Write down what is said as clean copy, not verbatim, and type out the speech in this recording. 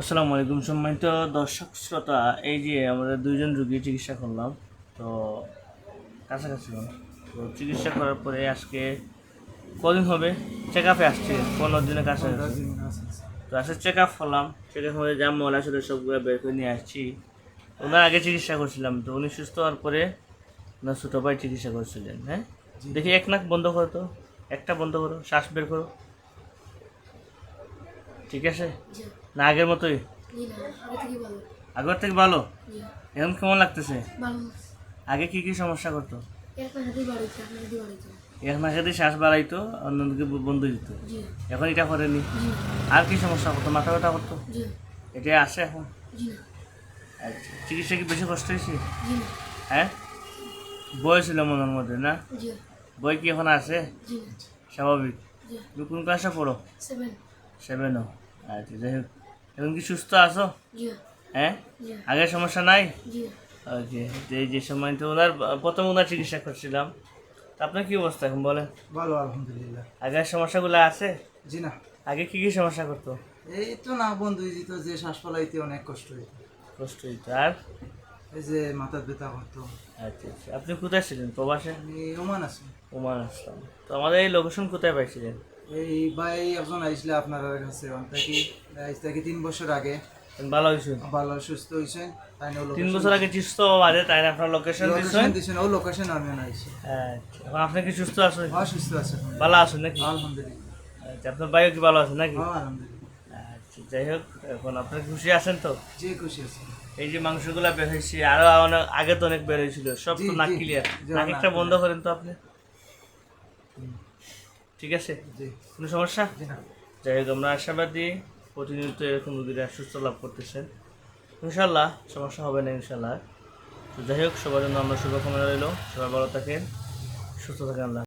আসসালামু আলাইকুম সম্মানিত দর্শক শ্রোতা। এই যে আমরা দুইজন রুগী চিকিৎসা করলাম, তো কাছাকাছি তো চিকিৎসা করার পরে আজকে কদিন হবে চেক আপে আসছে, 15 দিনের কাছাকাছি। তো আসলে চেক আপ করলাম, চেক আপ হয়ে যা ময়লা ছিল সবগুলো বের করে নিয়ে আসছি। ওনার আগে চিকিৎসা করছিলাম, তো উনি সুস্থ হওয়ার পরে ওনার ছোটো ভাই চিকিৎসা করছিলেন। হ্যাঁ, দেখি এক নাক বন্ধ করো, তো একটা বন্ধ করো, শ্বাস বের করো। ঠিক আছে না? আগের মতোই? আগের থেকে ভালো? এখন কেমন লাগতেছে? আগে কি কি সমস্যা করতো? এক নাকে দিয়ে শ্বাস বাড়াইতো, অন্যদিকে বন্ধ দিত, এখন এটা করেনি। আর কি সমস্যা করতো? মাথা ব্যথা করতো? এটা আছে এখন? আচ্ছা, চিকিৎসা কি বেশি কষ্ট হয়েছে? হ্যাঁ, বই ছিল মনের মধ্যে না? বই কি এখন আছে? স্বাভাবিক? তুমি কোন ক্লাসে পড়ো? 7ও। আচ্ছা, যাই হোক, এখন কি সুস্থ আছো? হ্যাঁ, আগের সমস্যা নাই? ওকে, তো এই যে সময় তো প্রথম ওনার চিকিৎসা করছিলাম, তো আপনার কি অবস্থা এখন বলেন? ভালো, আলহামদুলিল্লাহ। আগের সমস্যাগুলো আছে? জি না, আগে কি কি সমস্যা করতো? এই তো না বন্ধ হয়ে যেত, যে শ্বাস ফলাইতে অনেক কষ্ট হইতো। কষ্ট হইতো। আর এই যে মাথার ব্যথা করতো। আচ্ছা আচ্ছা, আপনি কোথায় ছিলেন? প্রবাসে? আমি ওমান আছি। ওমান আসলাম। তো আমাদের এই লোকেশন কোথায় পাইছিলেন? এই ভাই একজন আইসলে আপনার কাছে, থাকি আজ থেকে 3 বছর আগে। ভালো হয়েছে? ভালো সুস্থ হয়েছে, তাই না? 3 বছর আগে সুস্থ বাদে, তাই না? আপনার লোকেশন দিয়েছেন, ও লোকেশন আমি আইছি। আচ্ছা, এখন আপনি কি সুস্থ আছেন? হ্যাঁ, সুস্থ আছে, ভালো আছেন নাকি? আলহামদুলিল্লাহ। আচ্ছা, আপনার ভাইও কি ভালো আছে নাকি? হ্যাঁ, আলহামদুলিল্লাহ। আচ্ছা, যাই হোক, এখন আপনার খুশি আছেন তো? যে খুশি আছে। এই যে মাংসগুলা বের হয়েছে, আরো অনেক আগে তো অনেক বের হয়েছিল, সব তো নাক ক্লিয়ার। নাক একটা বন্ধ করেন তো আপনি। ঠিক আছে, কোনো সমস্যা? যাই হোক, আমরা আশাবাদী প্রতিনিয়ত এরকম রোগীরা সুস্থ লাভ করতেছেন, ইনশাল্লাহ সমস্যা হবে না ইনশাল্লাহ। তো যাই হোক, সবার জন্য আমরা শুভকামনা রইল, সবাই ভালো থাকেন, সুস্থ থাকেন। আল্লাহ।